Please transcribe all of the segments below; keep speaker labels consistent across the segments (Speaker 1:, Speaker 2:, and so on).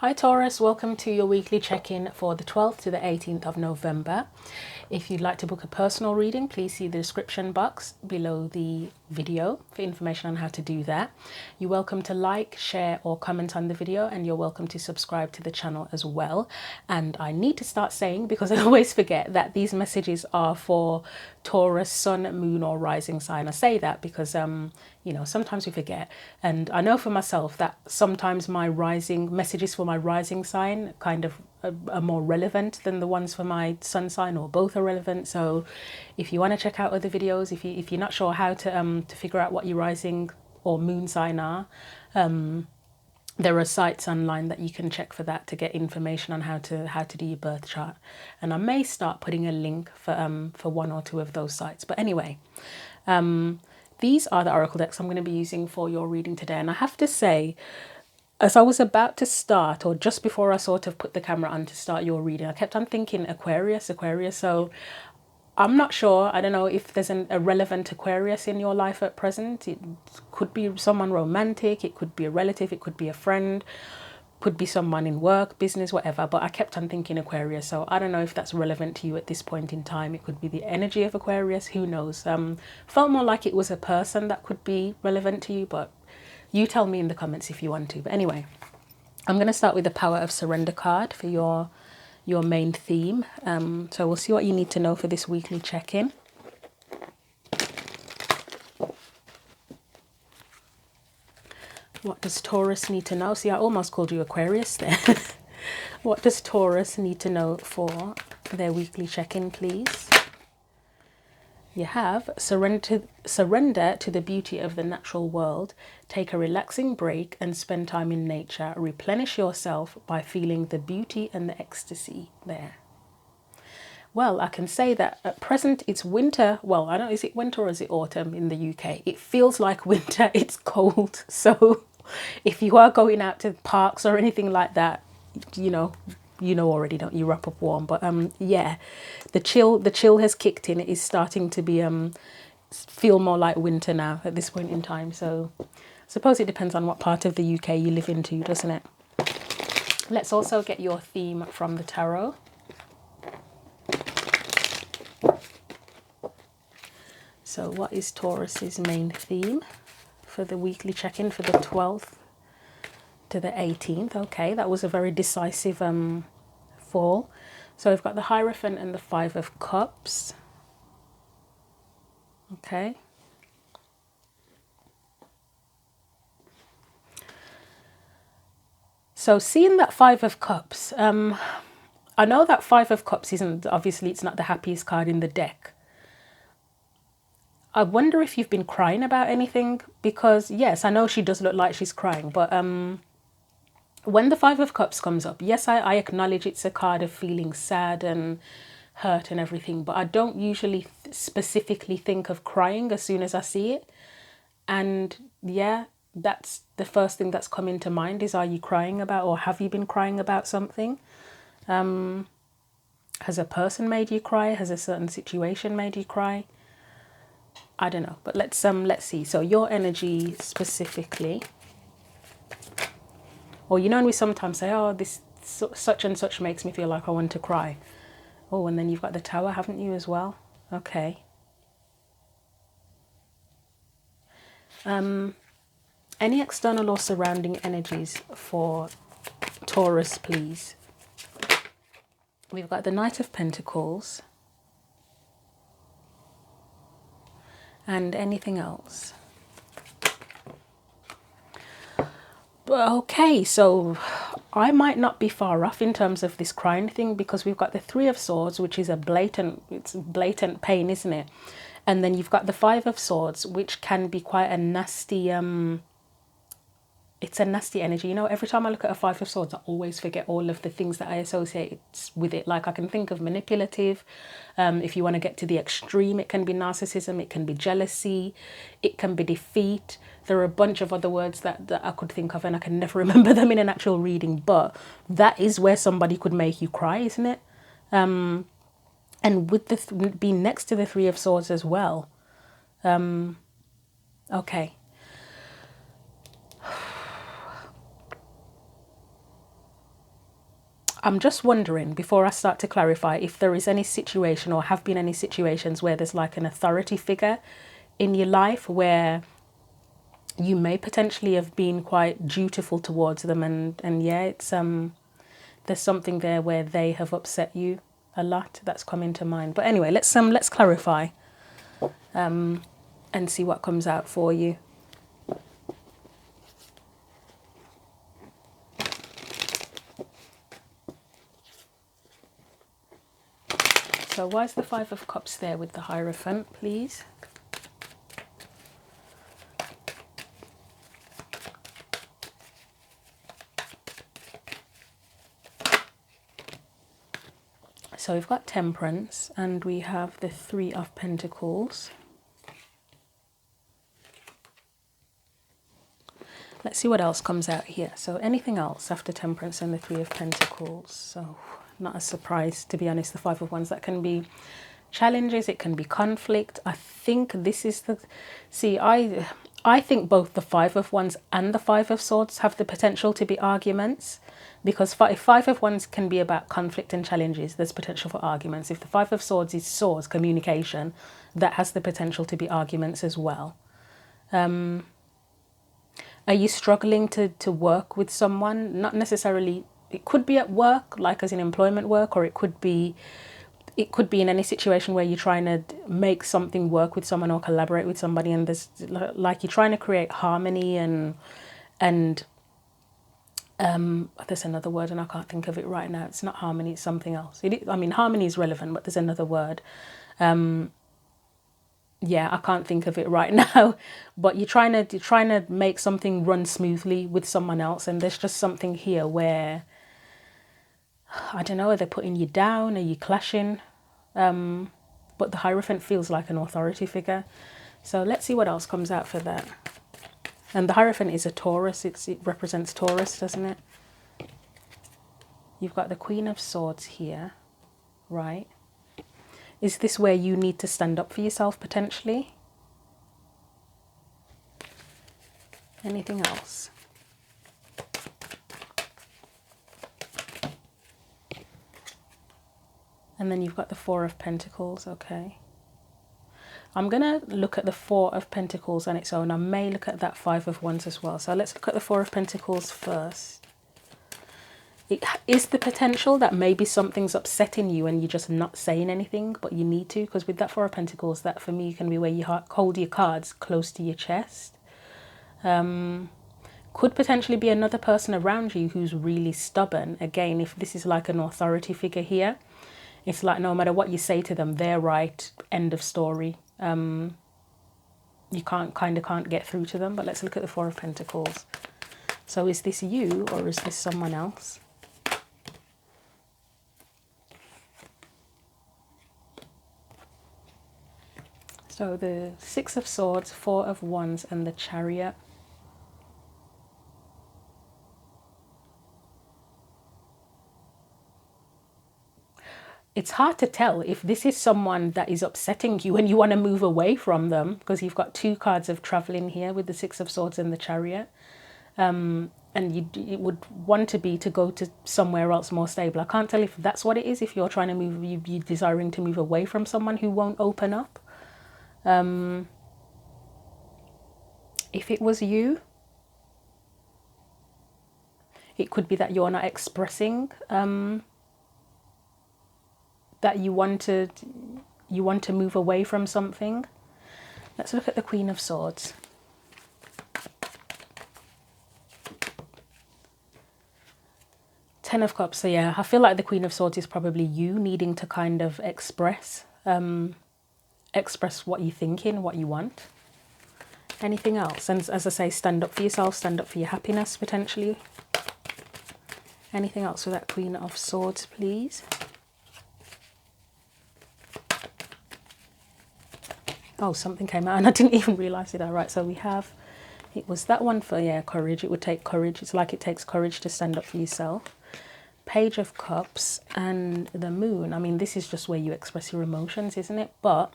Speaker 1: Hi Taurus, welcome to your weekly check-in for the 12th to the 18th of November. If you'd like to book a personal reading, please see the description box below the video for information on how to do that. You're welcome to like, share or comment on the video, and you're welcome to subscribe to the channel as well. And I need to start saying, because I always forget, that these messages are for Taurus, sun, moon or rising sign. I say that because you know, sometimes we forget, and I know for myself that sometimes my rising messages for my rising sign kind of are more relevant than the ones for my sun sign, or both are relevant. So if you want to check out other videos, if you're not sure how to figure out what your rising or moon sign are, there are sites online that you can check for that to get information on how to do your birth chart. And I may start putting a link for one or two of those sites. But anyway, these are the oracle decks I'm going to be using for your reading today. And I have to say, as I was about to start, or just before I sort of put the camera on to start your reading, I kept on thinking Aquarius. So I'm not sure. I don't know if there's a relevant Aquarius in your life at present. It could be someone romantic, it could be a relative, it could be a friend, could be someone in work, business, whatever. But I kept on thinking Aquarius, so I don't know if that's relevant to you at this point in time. It could be the energy of Aquarius, who knows. Felt more like it was a person that could be relevant to you, but you tell me in the comments if you want to. But anyway, I'm going to start with the Power of Surrender card for your main theme. So we'll see what you need to know for this weekly check-in. What does Taurus need to know? See, I almost called you Aquarius there. What does Taurus need to know for their weekly check-in, please? You have surrender to the beauty of the natural world. Take a relaxing break and spend time in nature. Replenish yourself by feeling the beauty and the ecstasy there. Well, I can say that at present it's winter. Well, I don't know, is it winter or is it autumn in the UK? It feels like winter. It's cold. So if you are going out to parks or anything like that, you know already, don't you, wrap up warm. But yeah, the chill has kicked in. It is starting to be feel more like winter now at this point in time. So I suppose it depends on what part of the UK you live into, doesn't it? Let's also get your theme from the tarot. So what is Taurus's main theme for the weekly check-in for the 12th to the 18th? Okay, that was a very decisive fall. So we've got the Hierophant and the Five of Cups. Okay. So seeing that Five of Cups, I know that Five of Cups isn't, obviously it's not the happiest card in the deck. I wonder if you've been crying about anything, because yes, I know she does look like she's crying, but when the Five of Cups comes up, yes, I acknowledge it's a card of feeling sad and hurt and everything, but I don't usually specifically think of crying as soon as I see it. And yeah, that's the first thing that's come into mind is, are you crying about, or have you been crying about something? Has a person made you cry? Has a certain situation made you cry? I don't know, but let's see. So your energy specifically, or you know, and we sometimes say, oh, this such and such makes me feel like I want to cry. Oh, and then you've got the Tower, haven't you, as well? Okay. Any external or surrounding energies for Taurus, please? We've got the Knight of Pentacles. And anything else? Okay, so I might not be far off in terms of this crying thing, because we've got the Three of Swords, which is it's blatant pain, isn't it? And then you've got the Five of Swords, which can be quite a nasty, it's a nasty energy. You know, every time I look at a Five of Swords, I always forget all of the things that I associate with it. Like I can think of manipulative. If you want to get to the extreme, it can be narcissism, it can be jealousy, it can be defeat. There are a bunch of other words that I could think of, and I can never remember them in an actual reading. But that is where somebody could make you cry, isn't it? And with the being next to the Three of Swords as well. Okay. I'm just wondering, before I start to clarify, if there is any situation or have been any situations where there's like an authority figure in your life where you may potentially have been quite dutiful towards them, and yeah, it's there's something there where they have upset you a lot. That's come into mind. But anyway, let's clarify and see what comes out for you. So why is the Five of Cups there with the Hierophant, please? So we've got Temperance and we have the Three of Pentacles. Let's see what else comes out here. So anything else after Temperance and the Three of Pentacles? So not a surprise, to be honest, the Five of Wands. That can be challenges, it can be conflict. I think this is the... See, I think both the Five of Wands and the Five of Swords have the potential to be arguments. Because if Five of Wands can be about conflict and challenges, there's potential for arguments. If the Five of Swords is swords, communication, that has the potential to be arguments as well. Are you struggling to work with someone? Not necessarily, it could be at work, like as in employment work, or it could be in any situation where you're trying to make something work with someone or collaborate with somebody, and there's like you're trying to create harmony and there's another word and I can't think of it right now. It's not harmony, it's something else. I mean, harmony is relevant, but there's another word. Yeah, I can't think of it right now. But you're trying to make something run smoothly with someone else, and there's just something here where I don't know, are they putting you down? Are you clashing? But the Hierophant feels like an authority figure. So let's see what else comes out for that. And the Hierophant is a Taurus. It represents Taurus, doesn't it? You've got the Queen of Swords here, right? Is this where you need to stand up for yourself, potentially? Anything else? And then you've got the Four of Pentacles, okay. I'm going to look at the Four of Pentacles on its own. I may look at that Five of Wands as well. So let's look at the Four of Pentacles first. It is the potential that maybe something's upsetting you and you're just not saying anything, but you need to. Because with that Four of Pentacles, that for me can be where you hold your cards close to your chest. Could potentially be another person around you who's really stubborn. Again, if this is like an authority figure here, it's like no matter what you say to them, they're right, end of story. You can't get through to them. But let's look at the Four of Pentacles. So is this you or is this someone else? So the Six of Swords, Four of Wands and the Chariot. It's hard to tell if this is someone that is upsetting you and you want to move away from them, because you've got two cards of traveling here with the Six of Swords and the Chariot. And you would want to go to somewhere else more stable. I can't tell if that's what it is. If you're trying to move, you're desiring to move away from someone who won't open up. If it was you, it could be that you're not expressing that you want to move away from something. Let's look at the Queen of Swords. Ten of Cups. So yeah, I feel like the Queen of Swords is probably you needing to kind of express what you're thinking, what you want. Anything else? And as I say, stand up for yourself, stand up for your happiness, potentially. Anything else with that Queen of Swords, please? Oh, something came out and I didn't even realise it. All right, so we have, it was that one for, yeah, courage. It would take courage. It's like it takes courage to stand up for yourself. Page of Cups and the Moon. I mean, this is just where you express your emotions, isn't it? But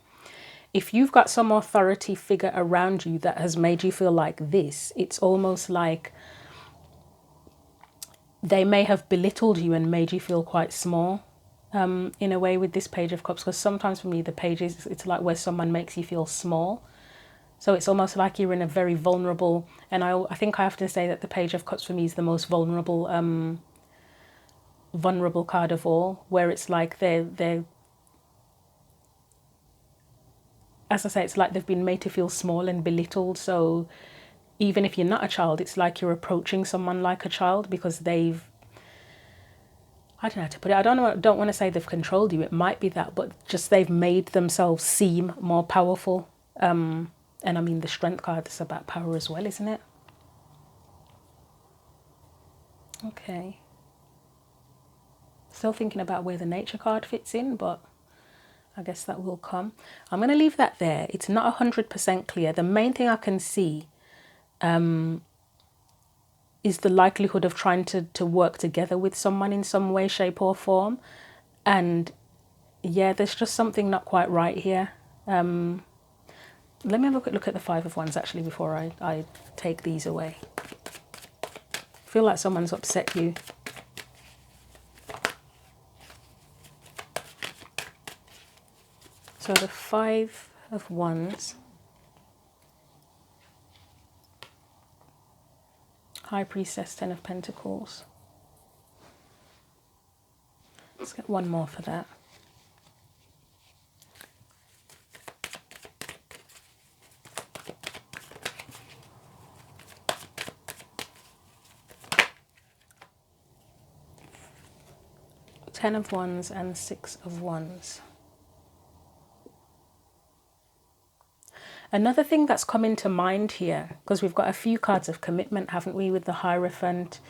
Speaker 1: if you've got some authority figure around you that has made you feel like this, it's almost like they may have belittled you and made you feel quite small, in a way, with this Page of Cups, because sometimes for me the pages, it's like where someone makes you feel small. So it's almost like you're in a very vulnerable, and I think I have to say that the Page of Cups for me is the most vulnerable card of all, where it's like they're as I say, it's like they've been made to feel small and belittled. So even if you're not a child, it's like you're approaching someone like a child, because they've, I don't know how to put it. I don't want to say they've controlled you. It might be that, but just they've made themselves seem more powerful. And I mean, the Strength card is about power as well, isn't it? Okay. Still thinking about where the Nature card fits in, but I guess that will come. I'm going to leave that there. It's not 100% clear. The main thing I can see is the likelihood of trying to work together with someone in some way, shape or form. And yeah, there's just something not quite right here. Let me have a quick look at the Five of Wands actually before I take these away. I feel like someone's upset you. So the Five of Wands, High Priestess, Ten of Pentacles. Let's get one more for that. Ten of Wands and Six of Wands. Another thing that's come into mind here, because we've got a few cards of commitment, haven't we, with the Hierophant.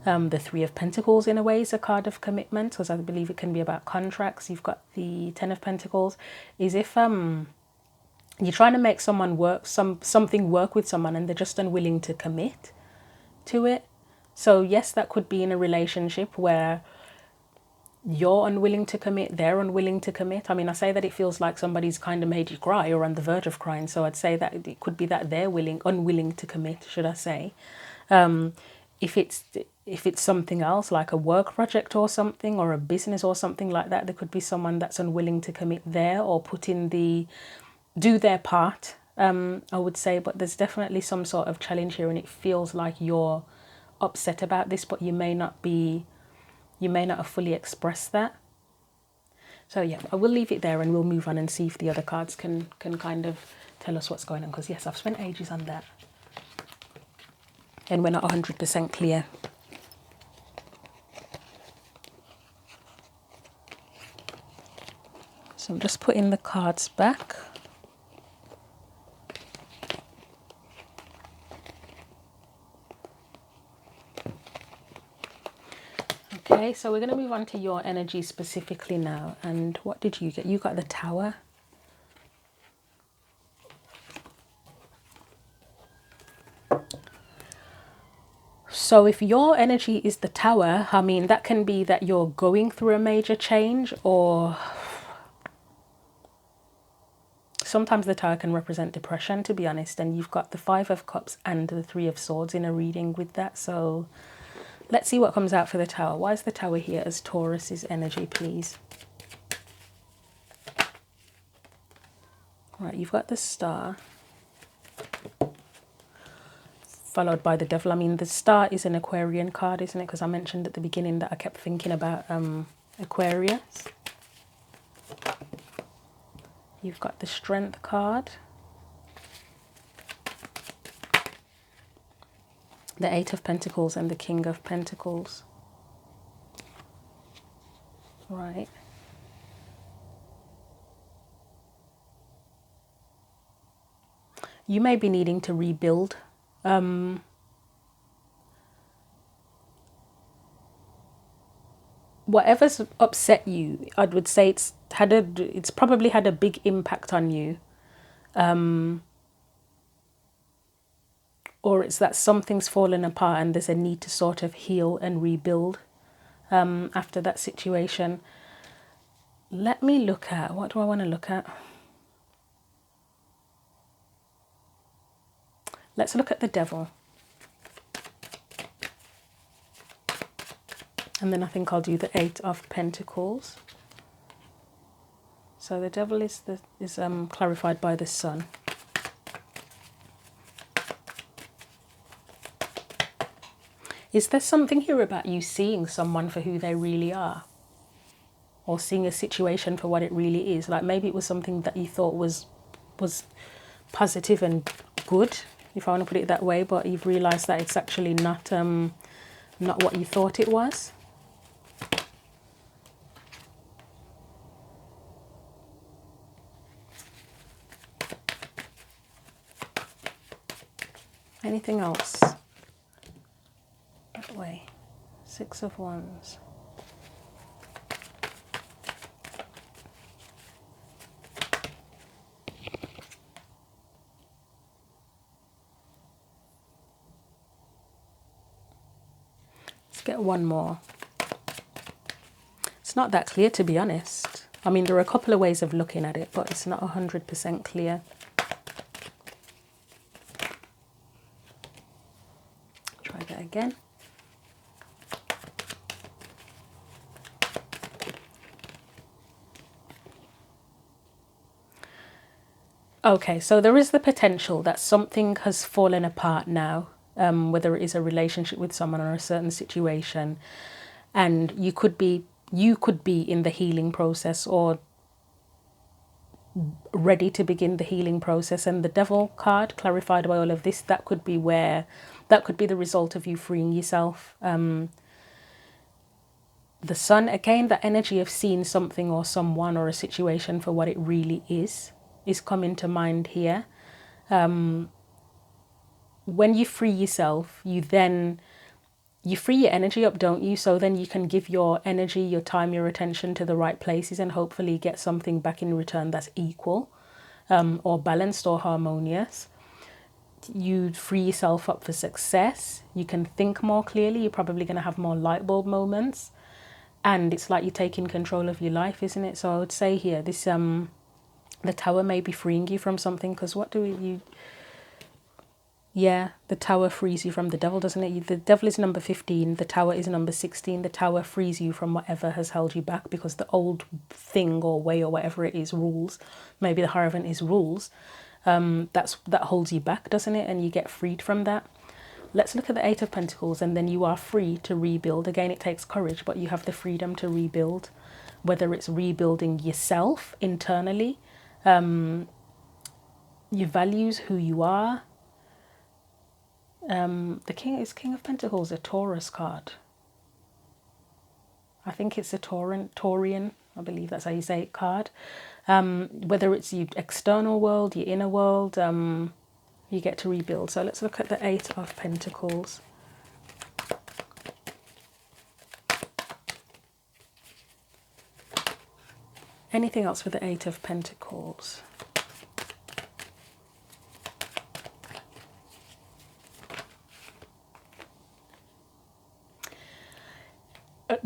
Speaker 1: The Three of Pentacles in a way is a card of commitment, because I believe it can be about contracts. You've got the Ten of Pentacles. Is if you're trying to make someone work, something work with someone, and they're just unwilling to commit to it. So yes, that could be in a relationship where you're unwilling to commit, they're unwilling to commit. I mean, I say that it feels like somebody's kind of made you cry or on the verge of crying. So I'd say that it could be that they're unwilling to commit, should I say. If it's something else, like a work project or something, or a business or something like that, there could be someone that's unwilling to commit there or do their part, I would say. But there's definitely some sort of challenge here, and it feels like you're upset about this, but you may not have fully expressed that. So yeah, I will leave it there and we'll move on and see if the other cards can kind of tell us what's going on, because yes, I've spent ages on that and we're not 100% clear. So I'm just putting the cards back. Okay, so we're going to move on to your energy specifically now. And what did you get? You got the Tower. So if your energy is the Tower, I mean, that can be that you're going through a major change, or sometimes the Tower can represent depression, to be honest. And you've got the Five of Cups and the Three of Swords in a reading with that. So let's see what comes out for the Tower. Why is the Tower here as Taurus's energy, please? Right, you've got the Star, followed by the Devil. I mean, the Star is an Aquarian card, isn't it? Because I mentioned at the beginning that I kept thinking about Aquarius. You've got the Strength card, the Eight of Pentacles and the King of Pentacles. Right. You may be needing to rebuild. Whatever's upset you, I would say it's probably had a big impact on you. Or it's that something's fallen apart and there's a need to sort of heal and rebuild after that situation. Let me look at, what do I want to look at? Let's look at the Devil. And then I think I'll do the Eight of Pentacles. So the devil is clarified by the sun. Is there something here about you seeing someone for who they really are? Or seeing a situation for what it really is? Like maybe it was something that you thought was positive and good, if I want to put it that way, but you've realised that it's actually not what you thought it was. Anything else? That way. Six of Wands. Let's get one more. It's not that clear, to be honest. I mean, there are a couple of ways of looking at it, but it's not 100% clear. Try that again. Okay, so there is the potential that something has fallen apart now, whether it is a relationship with someone or a certain situation, and you could be in the healing process or ready to begin the healing process. And the Devil card, clarified by all of this, that could be the result of you freeing yourself. The Sun, again, that energy of seeing something or someone or a situation for what it really is coming to mind here. When you free yourself, you free your energy up, don't you? So then you can give your energy, your time, your attention to the right places and hopefully get something back in return that's equal, or balanced or harmonious. You free yourself up for success. You can think more clearly. You're probably going to have more light bulb moments. And it's like you're taking control of your life, isn't it? So I would say here, this the Tower may be freeing you from something, because yeah, the Tower frees you from the Devil, doesn't it? The Devil is number 15, the Tower is number 16. The Tower frees you from whatever has held you back, because the old thing or way or whatever it is rules. Maybe the Hierophant is rules. That holds you back, doesn't it? And you get freed from that. Let's look at the Eight of Pentacles, and then you are free to rebuild. Again, it takes courage, but you have the freedom to rebuild, whether it's rebuilding yourself internally, your values, who you are. The King of Pentacles, a Taurus card. I think it's a Taurian, I believe that's how you say it, card. Whether it's your external world, your inner world, you get to rebuild. So let's look at the Eight of Pentacles. Anything else with the Eight of Pentacles?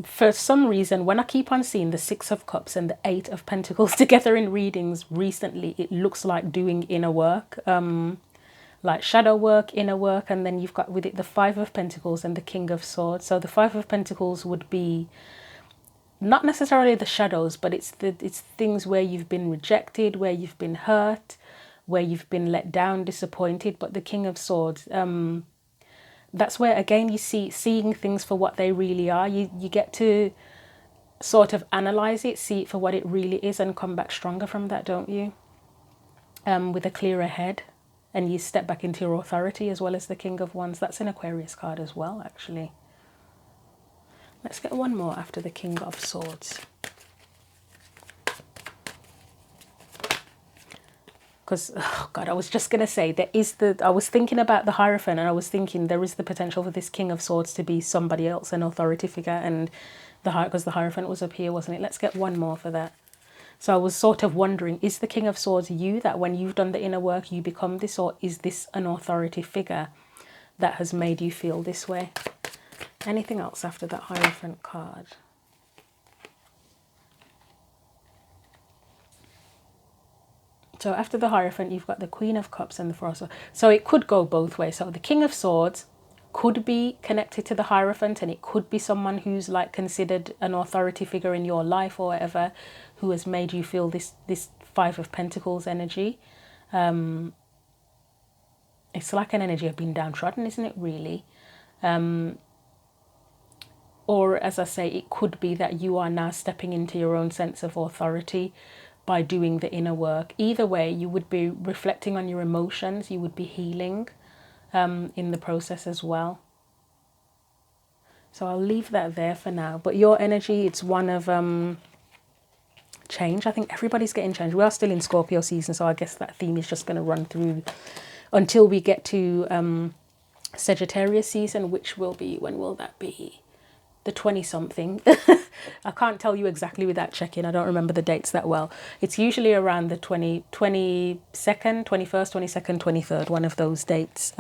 Speaker 1: For some reason, when I keep on seeing the Six of Cups and the Eight of Pentacles together in readings recently, it looks like doing inner work, like shadow work, inner work, and then you've got with it the Five of Pentacles and the King of Swords. So the Five of Pentacles would be not necessarily the shadows, but it's things where you've been rejected, where you've been hurt, where you've been let down, disappointed. But the King of Swords, that's where, again, you seeing things for what they really are. You get to sort of analyze it, see it for what it really is, and come back stronger from that, don't you? With a clearer head, and you step back into your authority, as well as the King of Wands. That's an Aquarius card as well, actually. Let's get one more after the King of Swords. Because, oh God, I was just going to say, I was thinking about the Hierophant, and I was thinking there is the potential for this King of Swords to be somebody else, an authority figure, and because the Hierophant was up here, wasn't it? Let's get one more for that. So I was sort of wondering, is the King of Swords you, that when you've done the inner work, you become this, or is this an authority figure that has made you feel this way? Anything else after that Hierophant card? So after the Hierophant, you've got the Queen of Cups and the Four of Swords. So it could go both ways. So the King of Swords could be connected to the Hierophant, and it could be someone who's like considered an authority figure in your life or whatever, who has made you feel this Five of Pentacles energy. It's like an energy of being downtrodden, isn't it, really? Or, as I say, it could be that you are now stepping into your own sense of authority by doing the inner work. Either way, you would be reflecting on your emotions, you would be healing in the process as well. So I'll leave that there for now. But your energy, it's one of change. I think everybody's getting change. We are still in Scorpio season, so I guess that theme is just going to run through until we get to Sagittarius season, which will be, when will that be? The 20-something. I can't tell you exactly without checking. I don't remember the dates that well. It's usually around the 22nd, 21st, 22nd, 23rd. One of those dates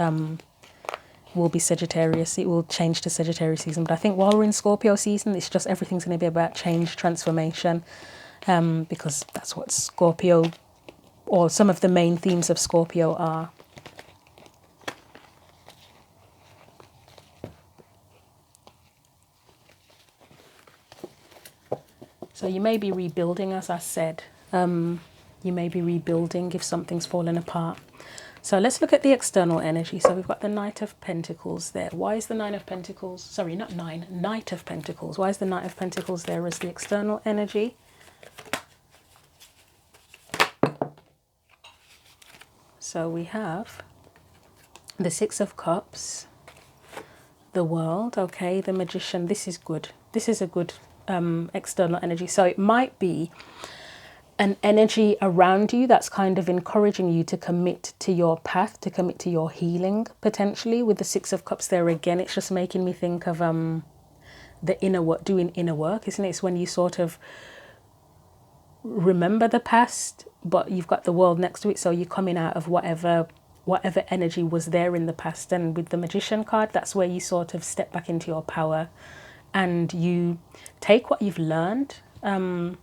Speaker 1: will be Sagittarius. It will change to Sagittarius season. But I think while we're in Scorpio season, it's just everything's going to be about change, transformation, because that's what Scorpio, or some of the main themes of Scorpio are. So you may be rebuilding, as I said. You may be rebuilding if something's fallen apart. So let's look at the external energy. So we've got the Knight of Pentacles there. Why is the Nine of Pentacles, sorry, not nine, Knight of Pentacles. Why is the Knight of Pentacles there as the external energy? So we have the Six of Cups, the World, okay, the Magician. This is good. This is a good external energy. So it might be an energy around you that's kind of encouraging you to commit to your path, to commit to your healing, potentially. With the Six of Cups there again, it's just making me think of the inner work, doing inner work, isn't it? It's when you sort of remember the past, but you've got the world next to it, so you're coming out of whatever energy was there in the past. And with the Magician card, that's where you sort of step back into your power and you take what you've learned to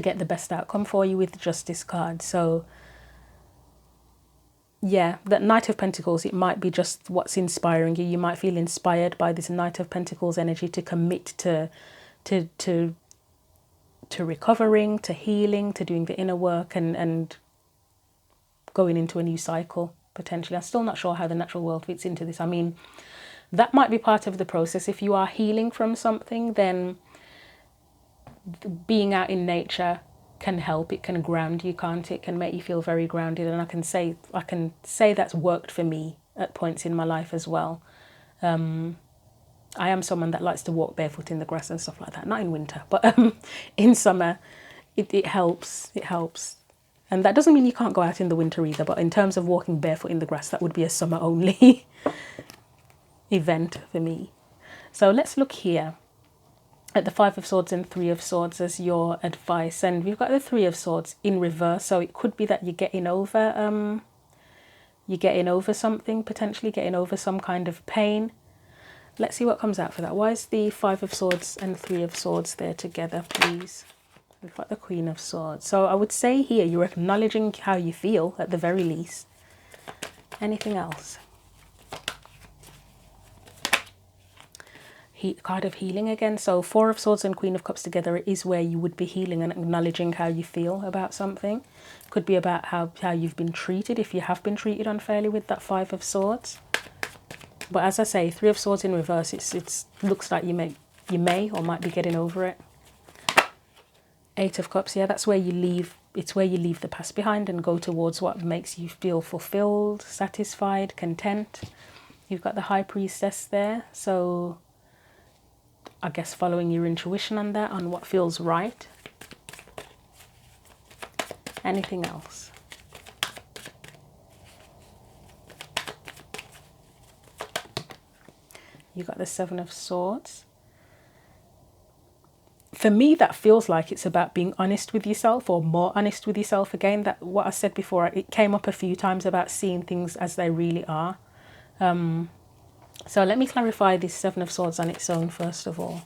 Speaker 1: get the best outcome for you with the Justice card. So yeah, that Knight of Pentacles, it might be just what's inspiring you. You might feel inspired by this Knight of Pentacles energy to commit to recovering, to healing, to doing the inner work, and going into a new cycle, potentially. I'm still not sure how the natural world fits into this. I mean, that might be part of the process. If you are healing from something, then being out in nature can help. It can ground you, can't it? It can make you feel very grounded. And I can say that's worked for me at points in my life as well. I am someone that likes to walk barefoot in the grass and stuff like that. Not in winter, but in summer, it helps. It helps. And that doesn't mean you can't go out in the winter either. But in terms of walking barefoot in the grass, that would be a summer only event for me. So let's look here at the Five of Swords and Three of Swords as your advice. And we've got the Three of Swords in reverse. So it could be that you're getting over something, potentially getting over some kind of pain. Let's see what comes out for that. Why is the Five of Swords and Three of Swords there together, please? We've got the Queen of Swords. So I would say here you're acknowledging how you feel at the very least. Anything else? Card of healing again. So Four of Swords and Queen of Cups together is where you would be healing and acknowledging how you feel about something. Could be about how you've been treated, if you have been treated unfairly with that Five of Swords. But as I say, Three of Swords in reverse, it looks like you may or might be getting over it. Eight of Cups, yeah, that's where you leave. It's where you leave the past behind and go towards what makes you feel fulfilled, satisfied, content. You've got the High Priestess there, so I guess following your intuition on that, on what feels right. Anything else? You got the Seven of Swords. For me, that feels like it's about being honest with yourself, or more honest with yourself. Again, that what I said before, it came up a few times about seeing things as they really are. So let me clarify this Seven of Swords on its own first of all.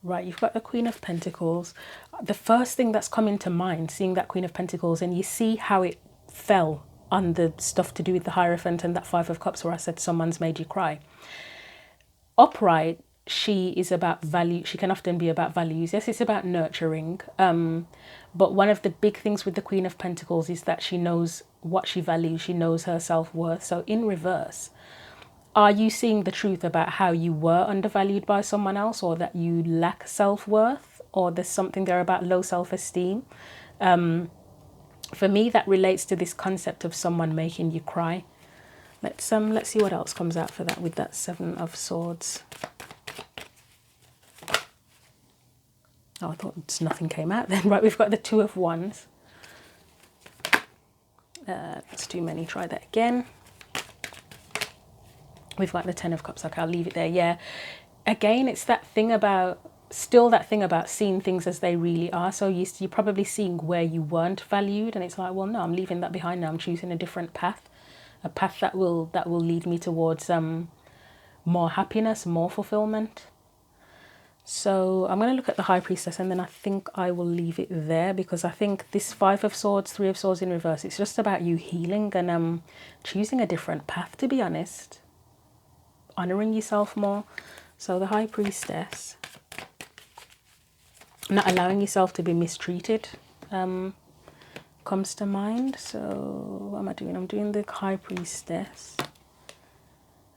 Speaker 1: Right, you've got the Queen of Pentacles. The first thing that's come into mind, seeing that Queen of Pentacles, and you see how it fell on the stuff to do with the Hierophant and that Five of Cups where I said someone's made you cry. Upright, she is about value. She can often be about values. Yes, it's about nurturing. But one of the big things with the Queen of Pentacles is that she knows what she values. She knows her self-worth. So in reverse, are you seeing the truth about how you were undervalued by someone else, or that you lack self-worth, or there's something there about low self-esteem? For me, that relates to this concept of someone making you cry. Let's see what else comes out for that with that Seven of Swords. Oh, I thought nothing came out then. Right, we've got the Two of Wands. That's too many. Try that again. We've got the Ten of Cups. Okay, I'll leave it there. Yeah. Again, it's that thing about, still that thing about seeing things as they really are. So you're probably seeing where you weren't valued, and it's like, well, no, I'm leaving that behind now. I'm choosing a different path, a path that will lead me towards more happiness, more fulfillment. So I'm going to look at the High Priestess, and then I think I will leave it there, because I think this Five of Swords, Three of Swords in reverse, it's just about you healing and choosing a different path, to be honest. Honouring yourself more. So the High Priestess, not allowing yourself to be mistreated, comes to mind. So what am I doing? I'm doing the High Priestess.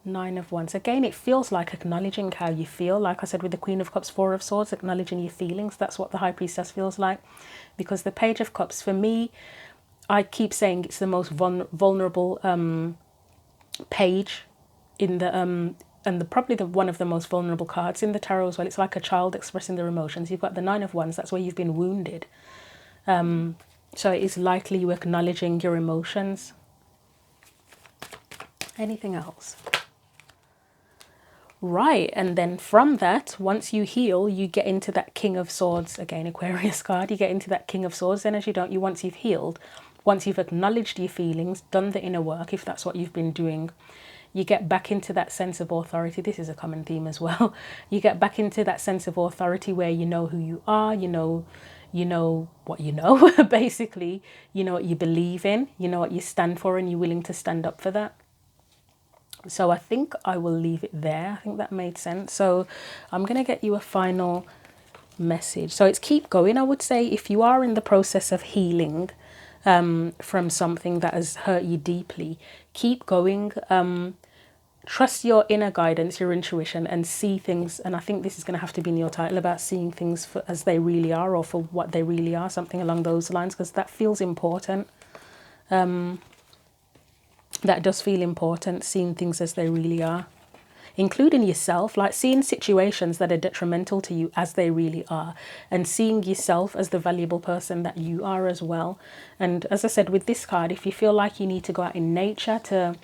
Speaker 1: Nine of Wands. Again, it feels like acknowledging how you feel. Like I said with the Queen of Cups, Four of Swords, acknowledging your feelings. That's what the High Priestess feels like. Because the Page of Cups, for me, I keep saying it's the most vulnerable page in the and probably one of the most vulnerable cards in the tarot as well. It's like a child expressing their emotions. You've got the Nine of Wands. That's where you've been wounded. So it is likely you acknowledging your emotions. Anything else? Right, and then from that, once you heal, you get into that King of Swords, again, Aquarius card, you get into that King of Swords energy, don't you? Once you've healed, once you've acknowledged your feelings, done the inner work, if that's what you've been doing, you get back into that sense of authority. This is a common theme as well. You get back into that sense of authority where you know who you are, you know what you know, basically, you know what you believe in, you know what you stand for, and you're willing to stand up for that. So I think I will leave it there. I think that made sense. So I'm going to get you a final message. So it's keep going, I would say. If you are in the process of healing from something that has hurt you deeply, keep going. Trust your inner guidance, your intuition, and see things. And I think this is going to have to be in your title, about seeing things for, as they really are, or for what they really are, something along those lines, because that feels important. That does feel important, seeing things as they really are, including yourself, like seeing situations that are detrimental to you as they really are, and seeing yourself as the valuable person that you are as well. And as I said with this card, if you feel like you need to go out in nature to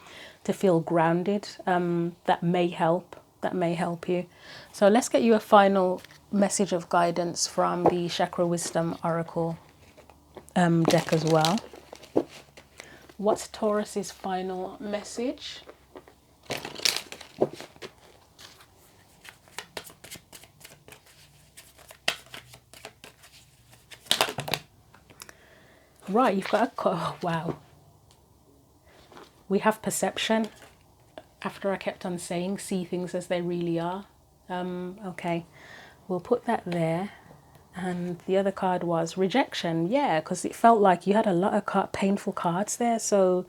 Speaker 1: feel grounded, that may help. That may help you. So let's get you a final message of guidance from the Chakra Wisdom Oracle deck as well. What's Taurus's final message? Right, you've got a... Oh, wow. We have perception. After I kept on saying, see things as they really are. Okay, we'll put that there. And the other card was rejection. Yeah, because it felt like you had a lot of painful cards there. So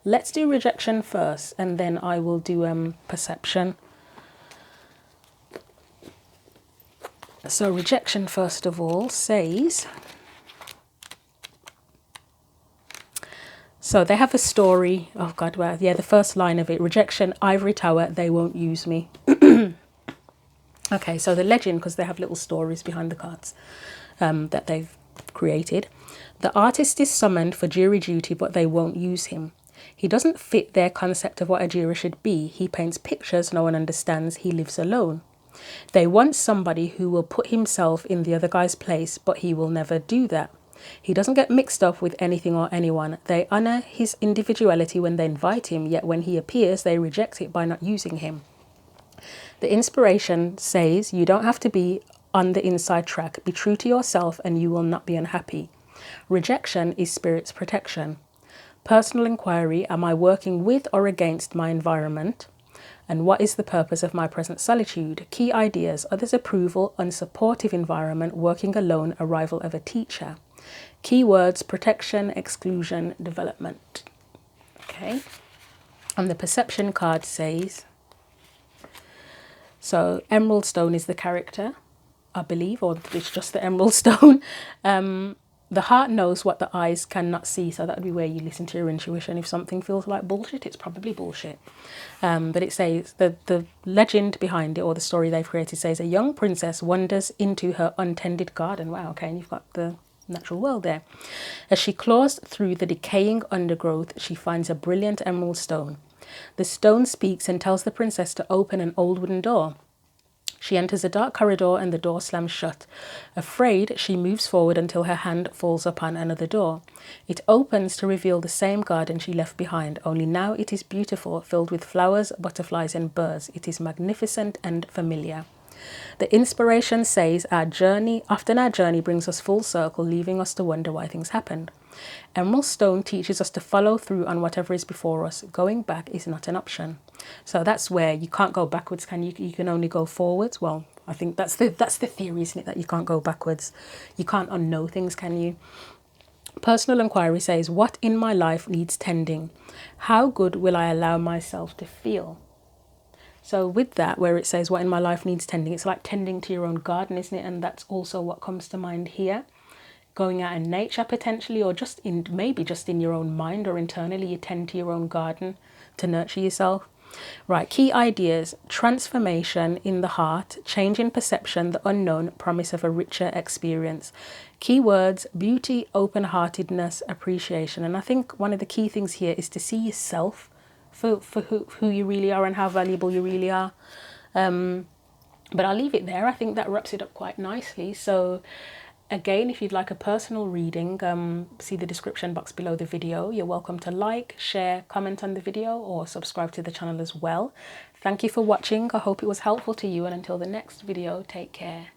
Speaker 1: let's do rejection first, and then I will do perception. So rejection, first of all, says... So they have a story. Oh, God, well, yeah, the first line of it. Rejection, ivory tower, they won't use me. Okay, so the legend, because they have little stories behind the cards that they've created. The artist is summoned for jury duty, but they won't use him. He doesn't fit their concept of what a juror should be. He paints pictures no one understands. He lives alone. They want somebody who will put himself in the other guy's place, but he will never do that. He doesn't get mixed up with anything or anyone. They honour his individuality when they invite him, yet when he appears, they reject it by not using him. The inspiration says you don't have to be on the inside track. Be true to yourself and you will not be unhappy. Rejection is spirit's protection. Personal inquiry, am I working with or against my environment? And what is the purpose of my present solitude? Key ideas, others' approval, unsupportive environment, working alone, arrival of a teacher. Keywords, protection, exclusion, development. Okay. And the perception card says, so emerald stone is the character, I believe, or it's just the emerald stone. The heart knows what the eyes cannot see, so that would be where you listen to your intuition. If something feels like bullshit, it's probably bullshit. But it says, the legend behind it, or the story they've created, says a young princess wanders into her untended garden. Wow, okay, and you've got the natural world there. As she claws through the decaying undergrowth, she finds a brilliant emerald stone. The stone speaks and tells the princess to open an old wooden door. She enters a dark corridor and the door slams shut. Afraid, she moves forward until her hand falls upon another door. It opens to reveal the same garden she left behind, only now it is beautiful, filled with flowers, butterflies and birds. It is magnificent and familiar. The inspiration says often our journey brings us full circle, leaving us to wonder why things happened. Emerald stone teaches us to follow through on whatever is before us. Going back is not an option. So that's where you can't go backwards, can you? You can only go forwards. Well, I think that's the theory, isn't it? That you can't go backwards. You can't unknow things, can you? Personal inquiry says, what in my life needs tending? How good will I allow myself to feel? So with that, where it says what in my life needs tending, it's like tending to your own garden, isn't it? And that's also what comes to mind here. Going out in nature potentially, or maybe just in your own mind or internally, you tend to your own garden to nurture yourself. Right, key ideas, transformation in the heart, change in perception, the unknown, promise of a richer experience. Keywords, beauty, open-heartedness, appreciation. And I think one of the key things here is to see yourself for who you really are and how valuable you really are. But I'll leave it there. I think that wraps it up quite nicely. So again, if you'd like a personal reading, see the description box below the video. You're welcome to like, share, comment on the video, or subscribe to the channel as well. Thank you for watching. I hope it was helpful to you, and until the next video, take care.